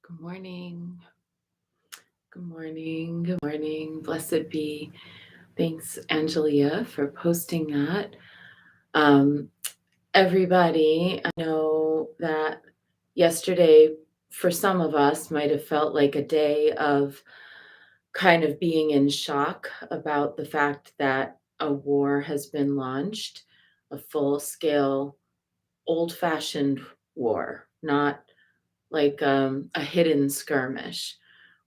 Good morning. Good morning. Good morning. Blessed be. Thanks, Angelia, for posting that. Um, Everybody, I know that yesterday, for some of us, might have felt like a day of kind of being in shock about the fact that a war has been launched, a full scale, old fashioned war, not like a hidden skirmish.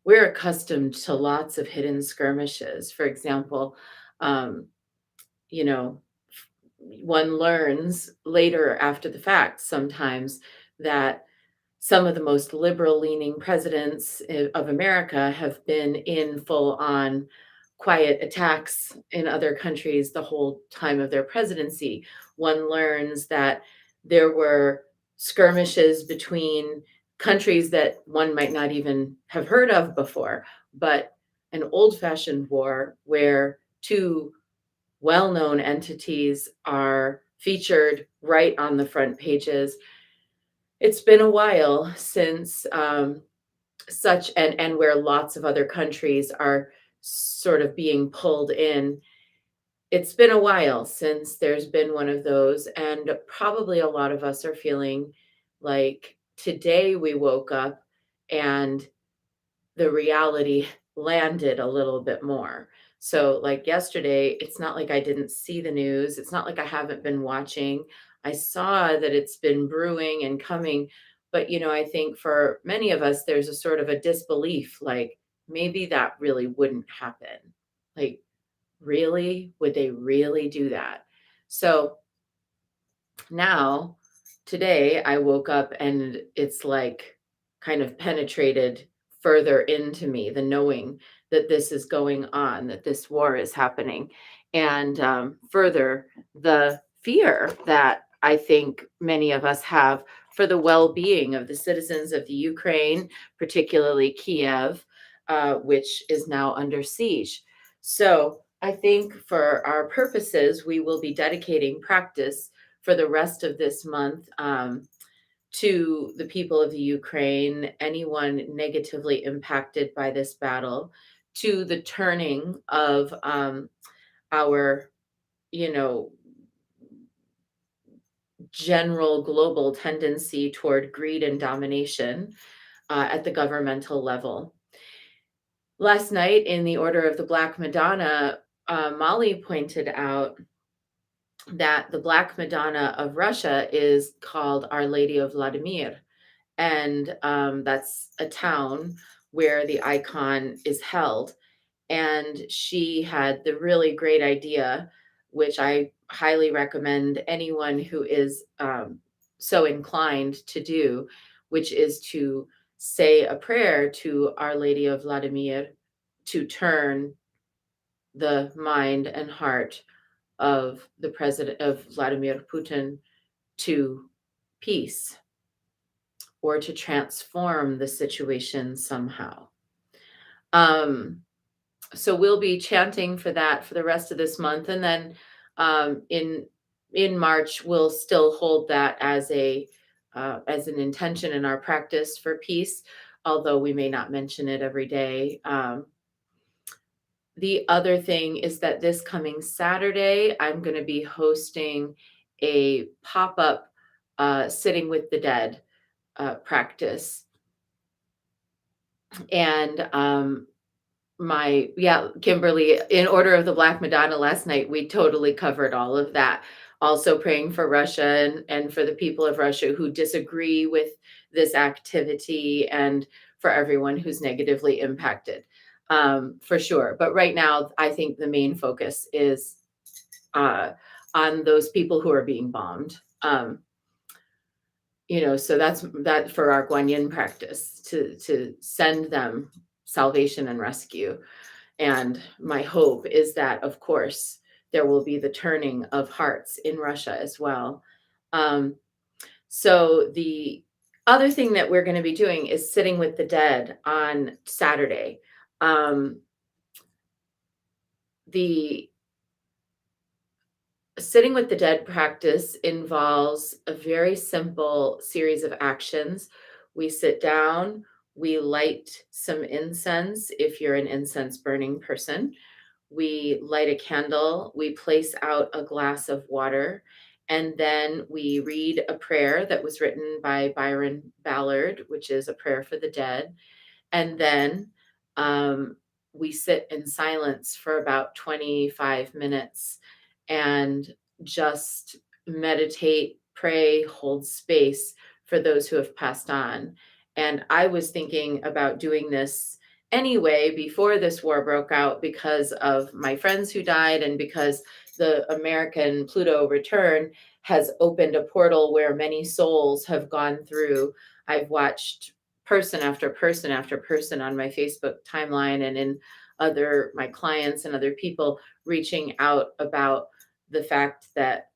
We're accustomed to lots of hidden skirmishes. For example, um, you know, one learns later after the fact sometimes that some of the most liberal leaning presidents of America have been in full on quiet attacks in other countries the whole time of their presidency. One learns that there were skirmishes between countries that one might not even have heard of before, but an old fashioned war where two well known entities are featured right on the front pages. It's been a while since such and where lots of other countries are sort of being pulled in. It's been a while since there's been one of those, and probably a lot of us are feeling like today we woke up and the reality landed a little bit more. So, like yesterday, it's not like I didn't see the news. It's not like I haven't been watching. I saw that it's been brewing and coming. But, I think for many of us, there's a sort of a disbelief like maybe that really wouldn't happen. Like, really? Would they really do that? So now, today, I woke up and it's like kind of penetrated further into me, the knowing that this is going on, that this war is happening. And further, the fear that I think many of us have for the well being of the citizens of the Ukraine, particularly Kiev, which is now under siege. So I think for our purposes, we will be dedicating practice for the rest of this month to the people of the Ukraine, anyone negatively impacted by this battle, to the turning of our, you know, general global tendency toward greed and domination at the governmental level. Last night, in the Order of the Black Madonna, Molly pointed out that the Black Madonna of Russia is called Our Lady of Vladimir. And that's a town where the icon is held. And she had the really great idea, which I highly recommend anyone who is so inclined to do, which is to say a prayer to Our Lady of Vladimir to turn the mind and heart of the president of Vladimir Putin to peace or to transform the situation somehow. Um, so we'll be chanting for that for the rest of this month, and then in March we'll still hold that as an intention in our practice for peace, although we may not mention it every day. The other thing is that this coming Saturday, I'm going to be hosting a pop up sitting with the dead practice. And Kimberly, in Order of the Black Madonna last night, we totally covered all of that. Also praying for Russia and for the people of Russia who disagree with this activity and for everyone who's negatively impacted, for sure. But right now, I think the main focus is on those people who are being bombed. So that's that for our Guanyin practice to send them salvation and rescue. And my hope is that, of course, there will be the turning of hearts in Russia as well. Um, so the other thing that we're going to be doing is sitting with the dead on Saturday. The Sitting with the dead practice involves a very simple series of actions. We sit down, We light some incense if you're an incense burning person. We light a candle, we place out a glass of water, and then we read a prayer that was written by Byron Ballard, which is a prayer for the dead. And then um, we sit in silence for about 25 minutes and just meditate, pray, hold space for those who have passed on. And I was thinking about doing this anyway before this war broke out because of my friends who died and because the American Pluto return has opened a portal where many souls have gone through. I've watched person after person after person on my Facebook timeline and in other my clients and other people reaching out about the fact that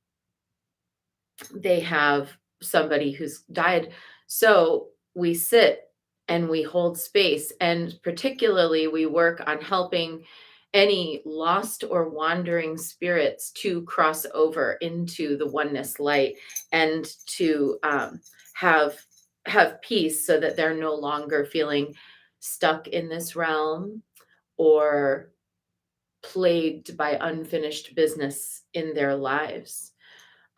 they have somebody who's died. So we sit and we hold space, and particularly we work on helping any lost or wandering spirits to cross over into the oneness light and to have have peace so that they're no longer feeling stuck in this realm or plagued by unfinished business in their lives.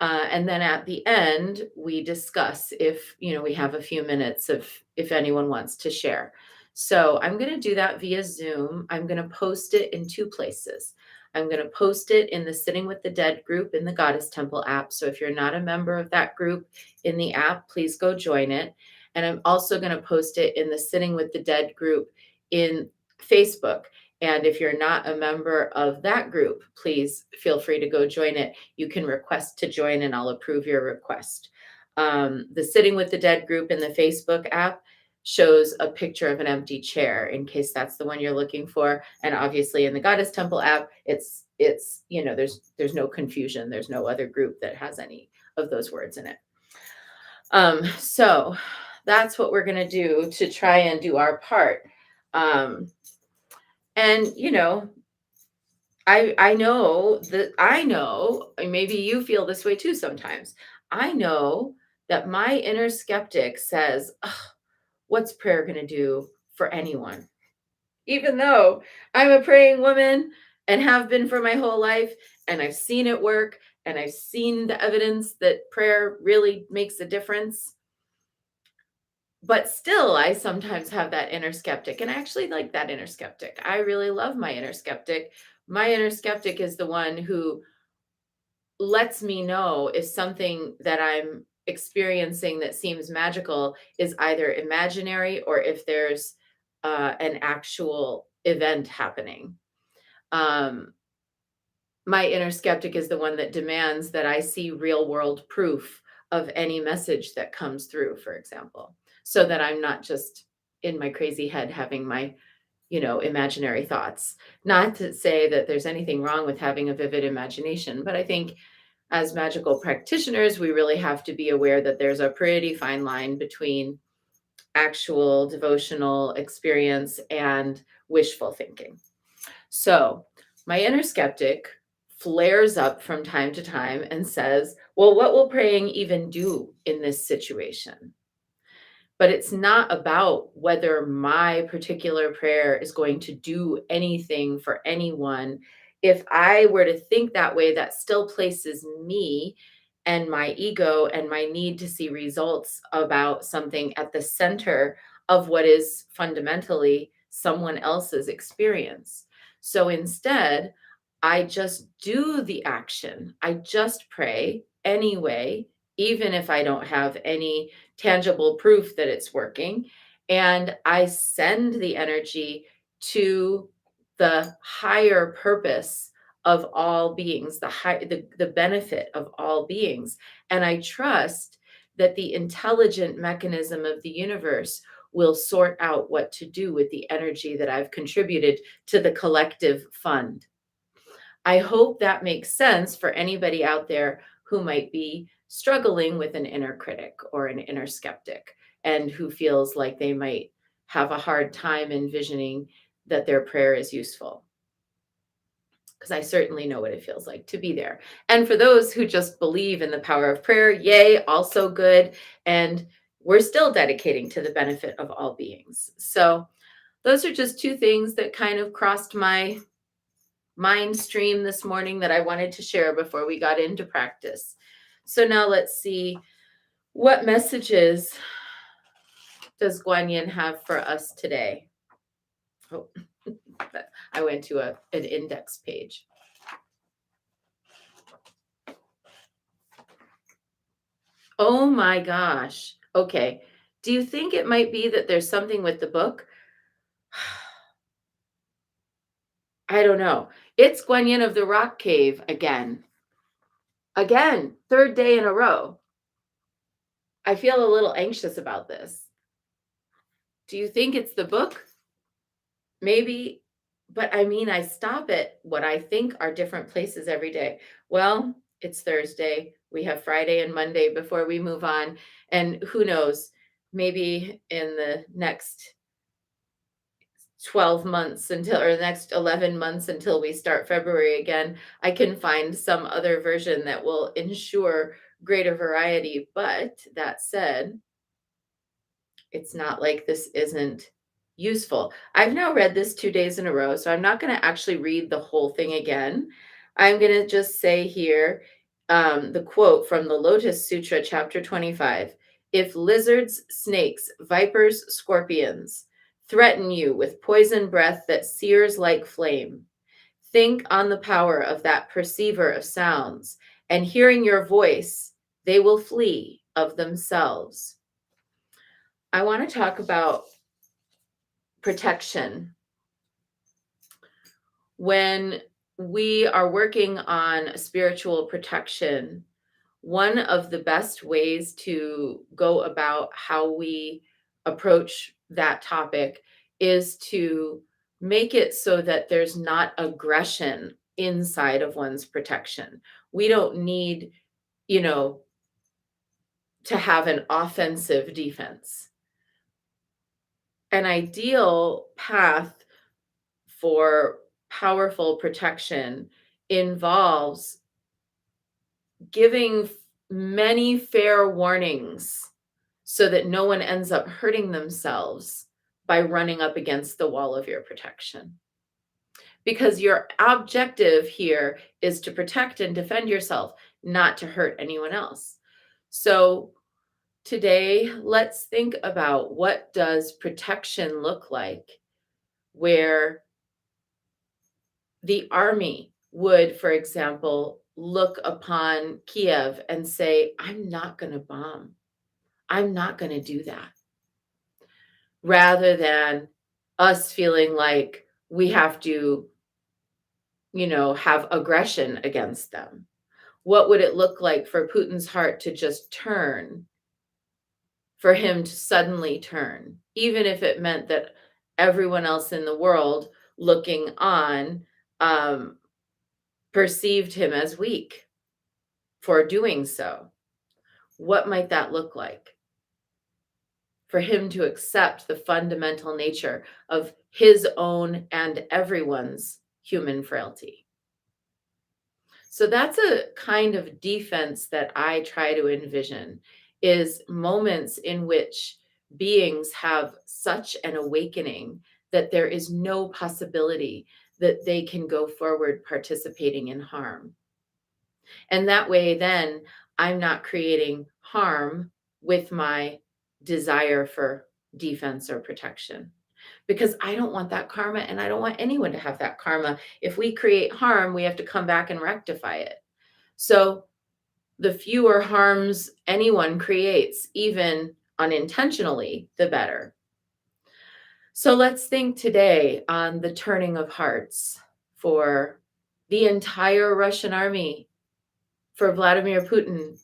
And then at the end, we discuss if, we have a few minutes of if anyone wants to share. So I'm going to do that via Zoom. I'm going to post it in two places. I'm going to post it in the Sitting with the Dead group in the Goddess Temple app. So if you're not a member of that group in the app, please go join it. And I'm also going to post it in the Sitting with the Dead group in Facebook. And if you're not a member of that group, please feel free to go join it. You can request to join and I'll approve your request. The Sitting with the Dead group in the Facebook app shows a picture of an empty chair in case that's the one you're looking for. And obviously in the Goddess Temple app, there's no confusion. There's no other group that has any of those words in it. So that's what we're going to do to try and do our part. And I know that and maybe you feel this way too sometimes. I know that my inner skeptic says, "Ugh, what's prayer going to do for anyone?" Even though I'm a praying woman and have been for my whole life, and I've seen it work, and I've seen the evidence that prayer really makes a difference. But still, I sometimes have that inner skeptic, and I actually like that inner skeptic. I really love my inner skeptic. My inner skeptic is the one who lets me know if something that I'm experiencing that seems magical is either imaginary or if there's an actual event happening. Um, my inner skeptic is the one that demands that I see real world proof of any message that comes through, for example, so that I'm not just in my crazy head having my, imaginary thoughts. Not to say that there's anything wrong with having a vivid imagination, but I think as magical practitioners, we really have to be aware that there's a pretty fine line between actual devotional experience and wishful thinking. So, my inner skeptic flares up from time to time and says, "Well, what will praying even do in this situation?" But it's not about whether my particular prayer is going to do anything for anyone. If I were to think that way, that still places me and my ego and my need to see results about something at the center of what is fundamentally someone else's experience. So instead, I just do the action. I just pray anyway, even if I don't have any tangible proof that it's working. And I send the energy to the higher purpose of all beings, the benefit of all beings. And I trust that the intelligent mechanism of the universe will sort out what to do with the energy that I've contributed to the collective fund. I hope that makes sense for anybody out there who might be struggling with an inner critic or an inner skeptic and who feels like they might have a hard time envisioning that their prayer is useful. Because I certainly know what it feels like to be there. And for those who just believe in the power of prayer, yay, also good. And we're still dedicating to the benefit of all beings. So those are just two things that kind of crossed my mind stream this morning that I wanted to share before we got into practice. So now let's see, what messages does Guan Yin have for us today? Oh, I went to an index page. Oh my gosh. Okay. Do you think it might be that there's something with the book? I don't know. It's Guan Yin of the Rock Cave again. Again, third day in a row. I feel a little anxious about this. Do you think it's the book? Maybe, but I mean, I stop at what I think are different places every day. Well, it's Thursday. We have Friday and Monday before we move on. And who knows, maybe in the next 12 months until, or the next 11 months until we start February again, I can find some other version that will ensure greater variety. But that said, it's not like this isn't useful. I've now read this 2 days in a row, so I'm not going to actually read the whole thing again. I'm going to just say here the quote from the Lotus Sutra, chapter 25. If lizards, snakes, vipers, scorpions threaten you with poison breath that sears like flame, think on the power of that perceiver of sounds, and hearing your voice, they will flee of themselves. I want to talk about protection. When we are working on spiritual protection, one of the best ways to go about how we approach that topic is to make it so that there's not aggression inside of one's protection. We don't need, you know, to have an offensive defense. An ideal path for powerful protection involves giving many fair warnings so that no one ends up hurting themselves by running up against the wall of your protection. Because your objective here is to protect and defend yourself, not to hurt anyone else. So today, let's think about, what does protection look like, where the army would, for example, look upon Kiev and say, I'm not going to bomb. I'm not going to do that. Rather than us feeling like we have to, have aggression against them. What would it look like for Putin's heart to just turn, for him to suddenly turn, even if it meant that everyone else in the world looking on perceived him as weak for doing so? What might that look like? For him to accept the fundamental nature of his own and everyone's human frailty. So that's a kind of defense that I try to envision, is moments in which beings have such an awakening that there is no possibility that they can go forward participating in harm. And that way, then I'm not creating harm with my desire for defense or protection, because I don't want that karma and I don't want anyone to have that karma. If we create harm, we have to come back and rectify it. So the fewer harms anyone creates, even unintentionally, the better. So let's think today on the turning of hearts for the entire Russian army, for Vladimir Putin,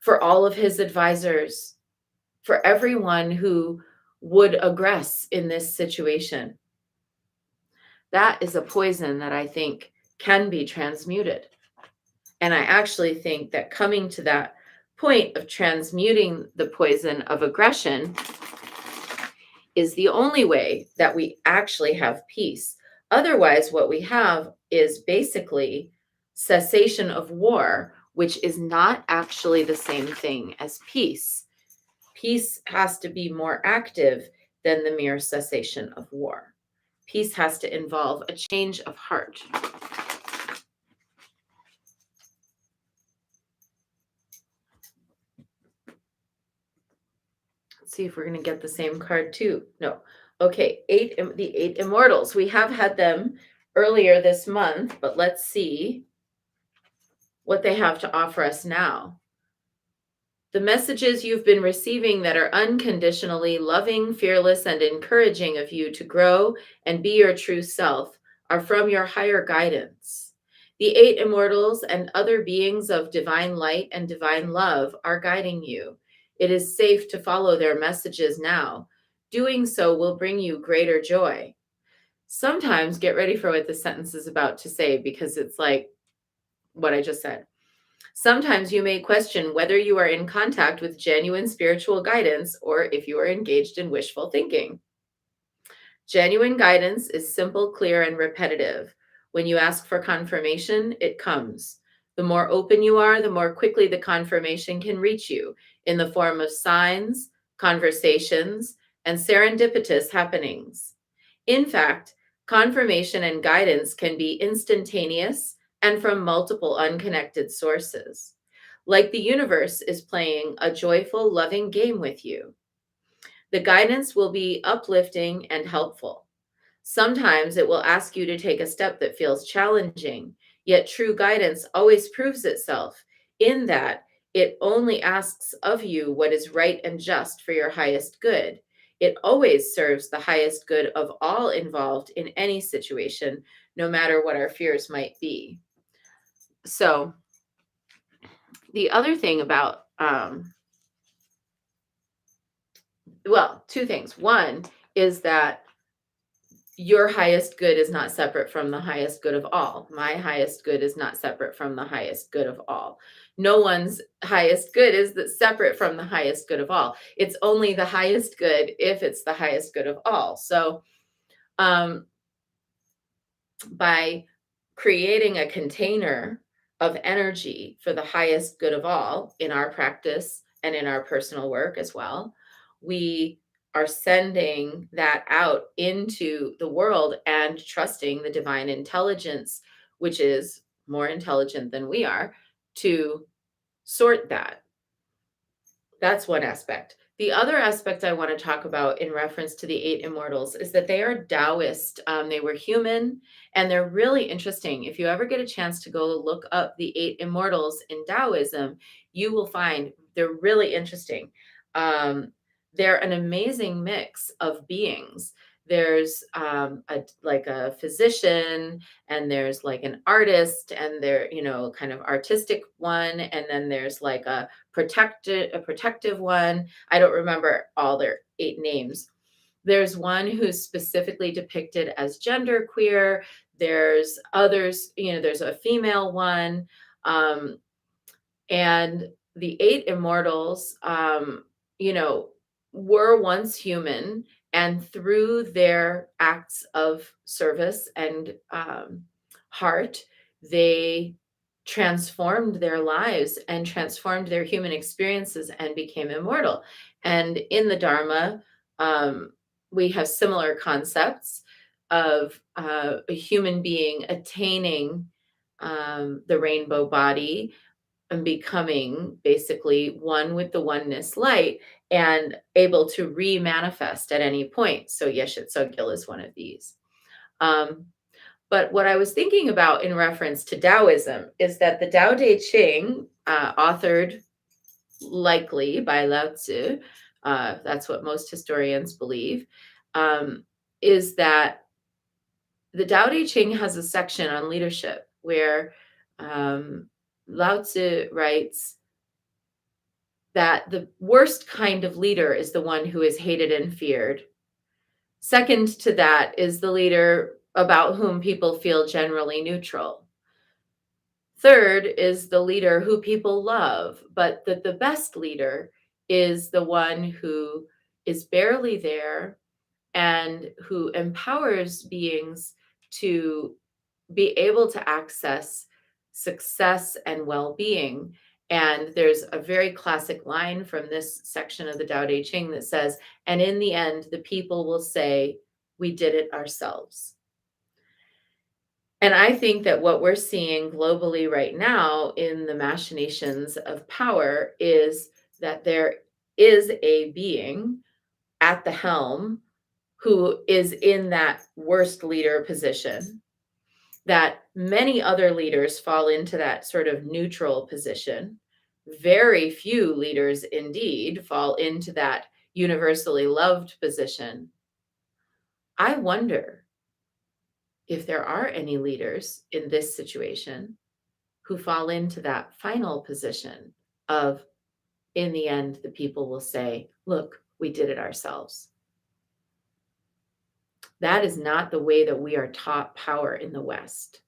for all of his advisors, for everyone who would aggress in this situation. That is a poison that I think can be transmuted. And I actually think that coming to that point of transmuting the poison of aggression is the only way that we actually have peace. Otherwise, what we have is basically cessation of war, which is not actually the same thing as peace. Peace has to be more active than the mere cessation of war. Peace has to involve a change of heart. Let's see if we're going to get the same card too. No. Okay, the eight immortals. We have had them earlier this month, but let's see what they have to offer us now. The messages you've been receiving that are unconditionally loving, fearless, and encouraging of you to grow and be your true self are from your higher guidance. The eight immortals and other beings of divine light and divine love are guiding you. It is safe to follow their messages now. Doing so will bring you greater joy. Sometimes get ready for what this sentence is about to say, because it's like what I just said. Sometimes you may question whether you are in contact with genuine spiritual guidance or if you are engaged in wishful thinking. Genuine guidance is simple, clear, and repetitive. When you ask for confirmation, it comes. The more open you are, the more quickly the confirmation can reach you in the form of signs, conversations, and serendipitous happenings. In fact, confirmation and guidance can be instantaneous and from multiple unconnected sources. Like the universe is playing a joyful, loving game with you. The guidance will be uplifting and helpful. Sometimes it will ask you to take a step that feels challenging, yet true guidance always proves itself in that it only asks of you what is right and just for your highest good. It always serves the highest good of all involved in any situation, no matter what our fears might be. So, the other thing about, two things. One is that your highest good is not separate from the highest good of all. My highest good is not separate from the highest good of all. No one's highest good is separate from the highest good of all. It's only the highest good if it's the highest good of all. So, by creating a container of energy for the highest good of all in our practice and in our personal work as well, we are sending that out into the world and trusting the divine intelligence, which is more intelligent than we are, to sort that. That's one aspect. The other aspect I want to talk about in reference to the eight immortals is that they are Taoist. They were human, and they're really interesting. If you ever get a chance to go look up the eight immortals in Taoism, you will find they're really interesting. They're an amazing mix of beings. There's like a physician, and there's like an artist, and they're kind of artistic one, and then there's like a protective one. I don't remember all their eight names. There's one who's specifically depicted as genderqueer. There's others, there's a female one. And the eight immortals, were once human, and through their acts of service and heart, they transformed their lives and transformed their human experiences and became immortal. And in the Dharma, we have similar concepts of a human being attaining the rainbow body and becoming basically one with the oneness light and able to re-manifest at any point. So Yeshet Tsogyal is one of these. But what I was thinking about in reference to Taoism is that the Tao Te Ching, authored likely by Lao Tzu, that's what most historians believe, is that the Tao Te Ching has a section on leadership where Lao Tzu writes that the worst kind of leader is the one who is hated and feared. Second to that is the leader about whom people feel generally neutral. Third is the leader who people love, but the best leader is the one who is barely there and who empowers beings to be able to access success and well-being, And there's a very classic line from this section of the Tao Te Ching that says, and in the end, the people will say, we did it ourselves. And I think that what we're seeing globally right now in the machinations of power is that there is a being at the helm who is in that worst leader position, that many other leaders fall into that sort of neutral position. Very few leaders indeed fall into that universally loved position. I wonder if there are any leaders in this situation who fall into that final position of, in the end, the people will say, look, we did it ourselves. That is not the way that we are taught power in the West.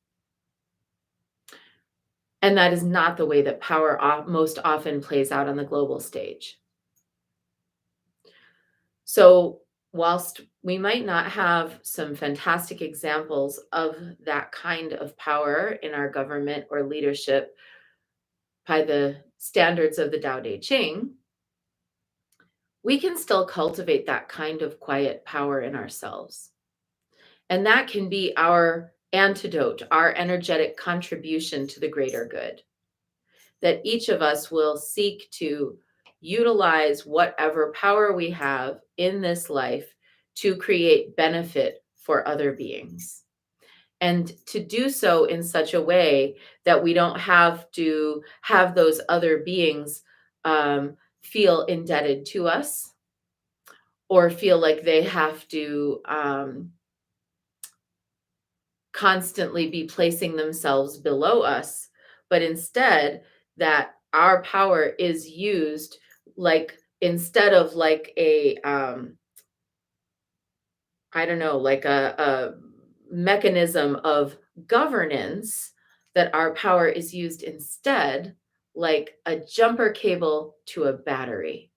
And that is not the way that power most often plays out on the global stage. So, whilst we might not have some fantastic examples of that kind of power in our government or leadership by the standards of the Tao Te Ching, we can still cultivate that kind of quiet power in ourselves. And that can be our antidote, our energetic contribution to the greater good. That each of us will seek to utilize whatever power we have in this life to create benefit for other beings. And to do so in such a way that we don't have to have those other beings feel indebted to us or feel like they have to constantly be placing themselves below us, but instead that our power is used like instead of like a I don't know, like a mechanism of governance, that our power is used instead like a jumper cable to a battery.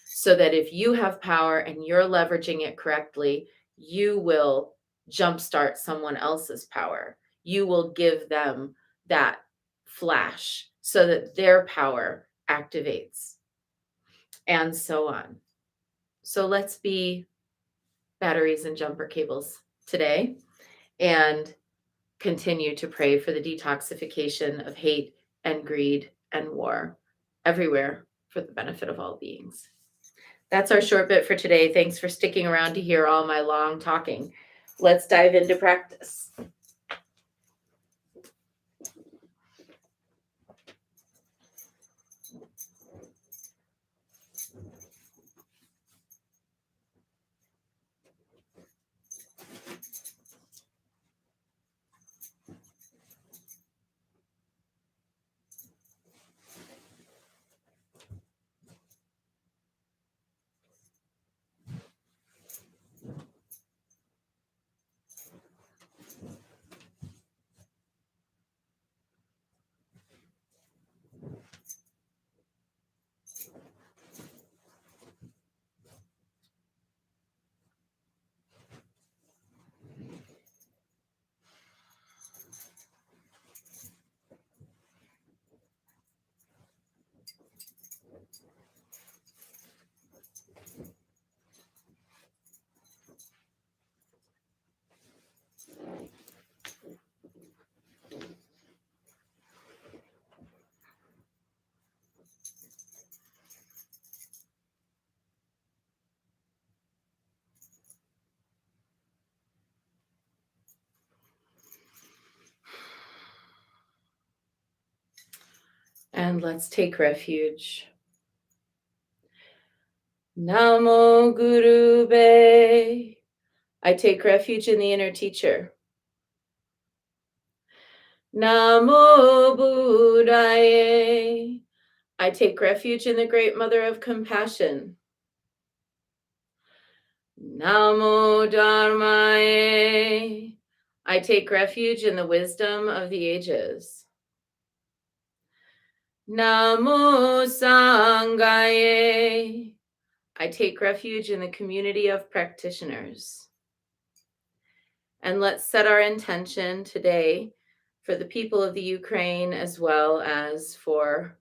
So that if you have power and you're leveraging it correctly, you will jumpstart someone else's power. You will give them that flash so that their power activates, and so on. So let's be batteries and jumper cables today and continue to pray for the detoxification of hate and greed and war everywhere for the benefit of all beings. That's our short bit for today. Thanks for sticking around to hear all my long talking. Let's dive into practice. And let's take refuge. Namo Guru Be. I take refuge in the inner teacher. Namo Buddhaye. I take refuge in the great mother of compassion. Namo Dharmaye. I take refuge in the wisdom of the ages. Namo Sanghaye. I take refuge in the community of practitioners. And let's set our intention today for the people of the Ukraine as well as for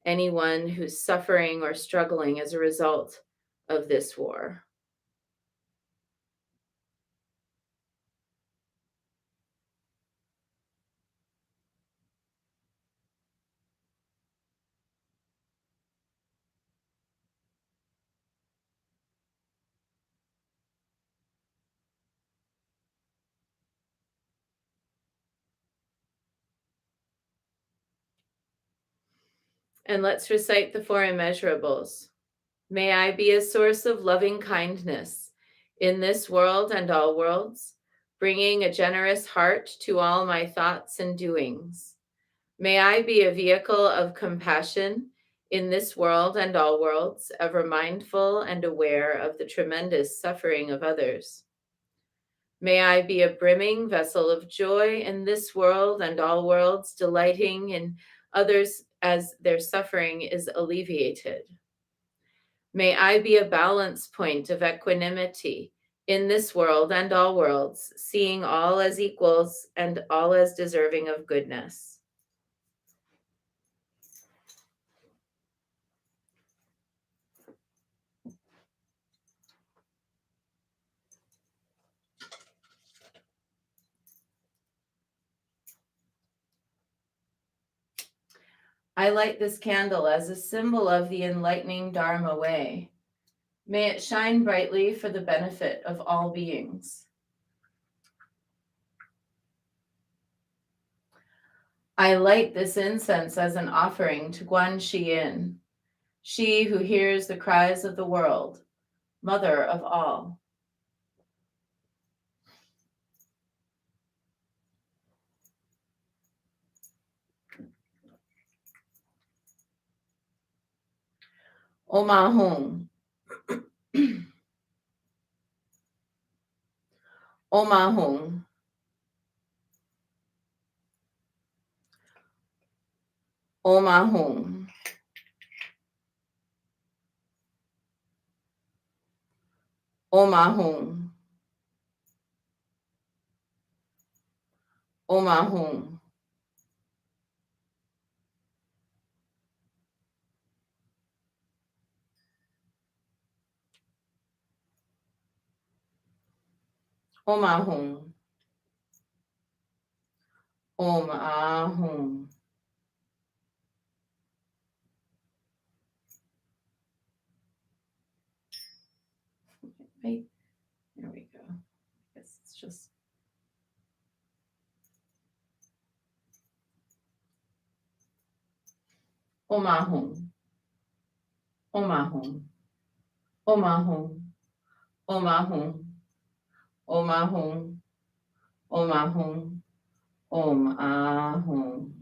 anyone who's suffering or struggling as a result of this war. And let's recite the four immeasurables. May I be a source of loving kindness in this world and all worlds, bringing a generous heart to all my thoughts and doings. May I be a vehicle of compassion in this world and all worlds, ever mindful and aware of the tremendous suffering of others. May I be a brimming vessel of joy in this world and all worlds, delighting in others as their suffering is alleviated. May I be a balance point of equanimity in this world and all worlds, seeing all as equals and all as deserving of goodness. I light this candle as a symbol of the enlightening Dharma way. May it shine brightly for the benefit of all beings. I light this incense as an offering to Guan Yin, she who hears the cries of the world, mother of all. Omahung. Omahung. Omahung. Omahung. Omahung. Omahung. Omahung. Right? There we go. I guess it's just Omahung. Omahung. Omahung. Omahung. Omahung. Omahung. Omahung.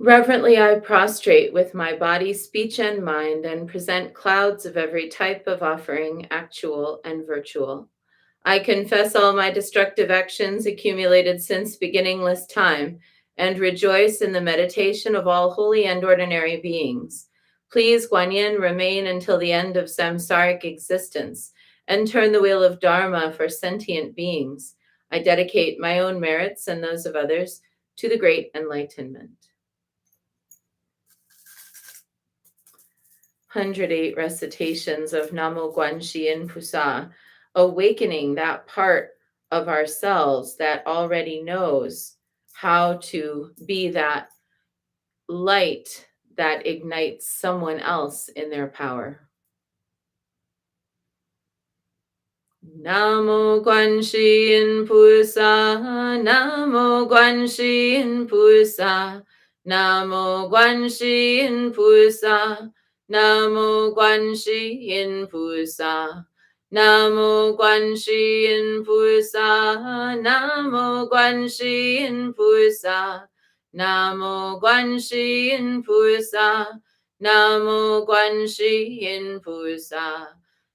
Reverently, I prostrate with my body, speech, and mind, and present clouds of every type of offering, actual and virtual. I confess all my destructive actions accumulated since beginningless time, and rejoice in the meditation of all holy and ordinary beings. Please, Guan Yin, remain until the end of samsaric existence, and turn the wheel of Dharma for sentient beings. I dedicate my own merits and those of others to the great enlightenment. 108 recitations of Namo Guanxi Yin Pusa, awakening that part of ourselves that already knows how to be that light that ignites someone else in their power. Namo Guanxi Yin Pusa, Namo Guanxi Yin Pusa, Namo Guanxi Yin Pusa, Namo Guanxi Yin Pusa, Namo Guanxi Yin Pusa, Namo Guanxi Yin Pusa, Namo Guanxi Yin Pusa, Namo Guanxi Yin Pusa,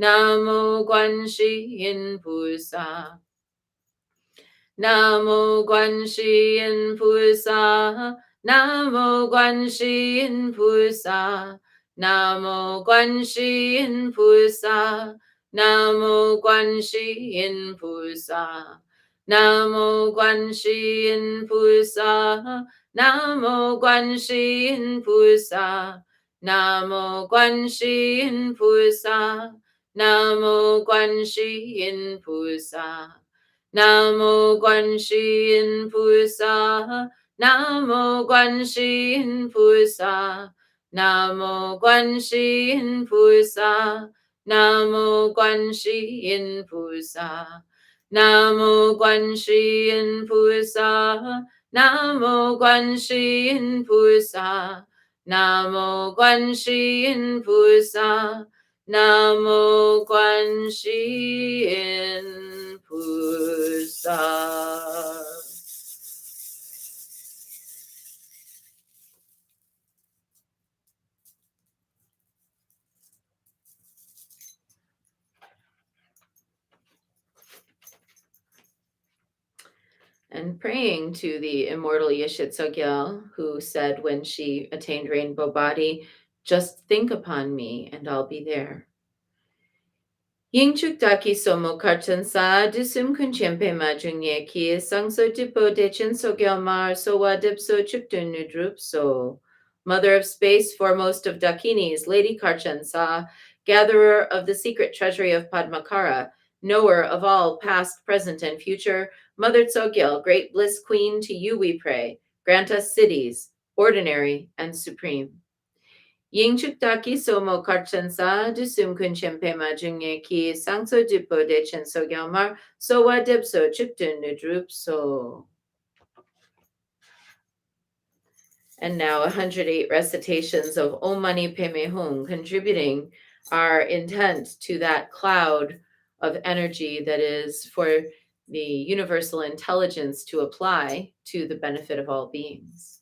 Namo Guan Shi Yin Pusa. Namo Guan Shi Yin Pusa. Namo Guan Shi Yin Pusa. Namo Guan Shi Yin Pusa. Namo Guan Shi Yin Pusa. Namo Guan Shi Yin Pusa. Namo Guan Shi Yin Pusa. Namo Guan Shi Yin Pusa. Namo Guan Shi Yin Pusa. Namo Guan Shi Yin Pusa. Namo Guan Shi Yin Pusa. Namo Guan Shi Yin Pusa. Namo Guan Shi Yin Pusa. Namo Guan Shi Yin Pusa. Namo Guan Shi Yin Pusa. Namo Guan Shi Yin Pusa. Namo Guan Shi Yin Pusa. And praying to the immortal Yeshit Tzogyal, who said when she attained rainbow body, just think upon me and I'll be there. Yingchuk daki somo kartan sa disum kunchempe majungye ki sangso dipo dechen Tzogyal mar sowa dipso chukdun nudrup so. Mother of space, foremost of Dakinis, Lady Karchan Sa, gatherer of the secret treasury of Padmakara, knower of all past, present, and future, Mother Tzogyal, great bliss queen, to you we pray. Grant us cities, ordinary and supreme. Yingchuk somo karchansa, dusum kunchempe majungye ki sangso dipo de chenso gyalmar, so wa debso chuptun nudrup so. And now 108 recitations of Om Mani Padme Hum, contributing our intent to that cloud of energy that is for the universal intelligence to apply to the benefit of all beings.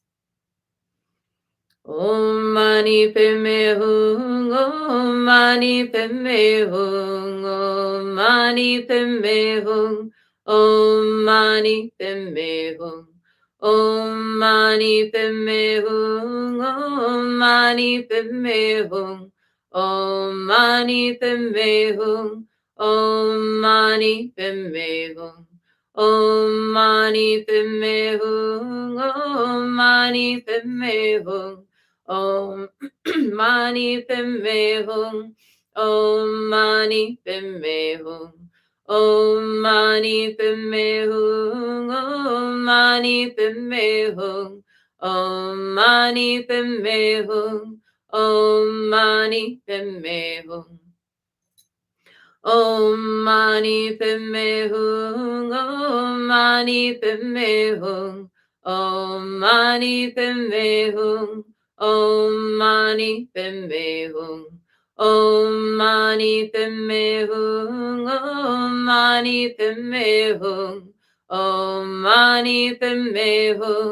Om Mani Padme Hum, Om Mani Padme Hum, Om Mani Padme Hum, Om Mani Padme Hum. Om Mani Padme Hum, Om Mani Padme Hum, Om Mani Padme Hum, Om Mani Padme Hum, Om Mani Padme Hum, Om Mani Padme Hum, Om Mani Padme Hum, Om Mani Padme Hum. Om Mani Padme Hum, Om Mani Padme Hum, Om Mani Padme Hum, Om Mani Padme Hum. Om Mani Padme Hum, Om Mani Padme Hum, Om Mani Padme Hum, Om Mani Padme Hum. Om Mani Padme Hum, Om Mani Padme Hum, Om Mani Padme Hum,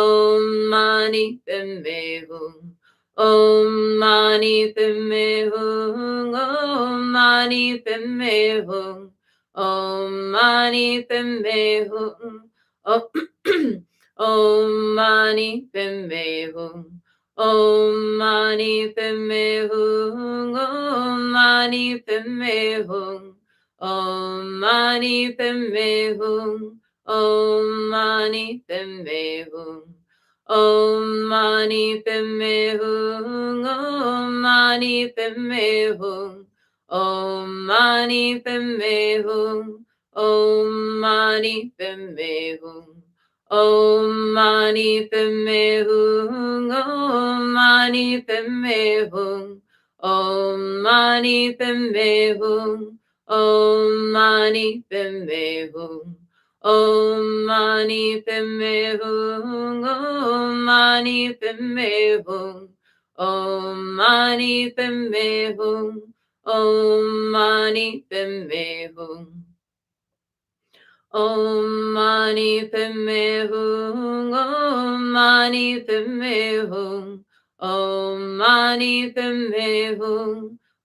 Om Mani Padme Hum. Om Mani Padme Hum, Om Mani Padme Hum, Om Mani Padme Hum, Om Mani Padme Hum. Om Mani Padme Hum, Om Mani Padme Hum, Om Mani Padme Hum, Om Mani Padme Hum. Om Mani Padme Hum, Om Mani Padme Hum, Om Mani Padme Hum, Om Mani Padme Hum. Om Mani Padme Hum, Om Mani Padme Hum, Om Mani Padme Hum, Om Mani Padme Hum. Om Mani Padme Hum, Om Mani Padme Hum, Om Mani Padme Hum, Om Mani Padme Hum. Om Mani Padme Hum, Om Mani Padme Hum, Om Mani Padme Hum,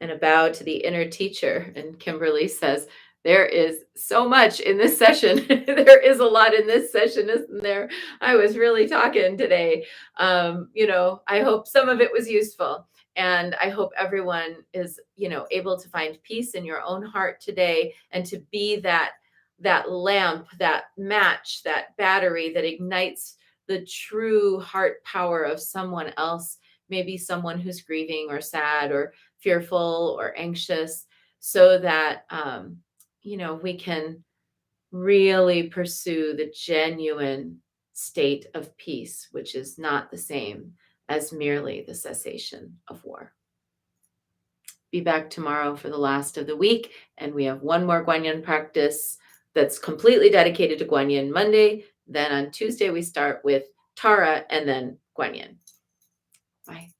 And a bow to the inner teacher. And Kimberly says, there is so much in this session. There is a lot in this session, isn't there? I was really talking today. I hope some of it was useful. And I hope everyone is, able to find peace in your own heart today and to be that lamp, that match, that battery that ignites the true heart power of someone else, maybe someone who's grieving or sad or fearful or anxious, so that we can really pursue the genuine state of peace, which is not the same as merely the cessation of war. Be back tomorrow for the last of the week, and we have one more Guanyin practice that's completely dedicated to Guanyin Monday. Then on Tuesday we start with Tara and then Guanyin. Bye.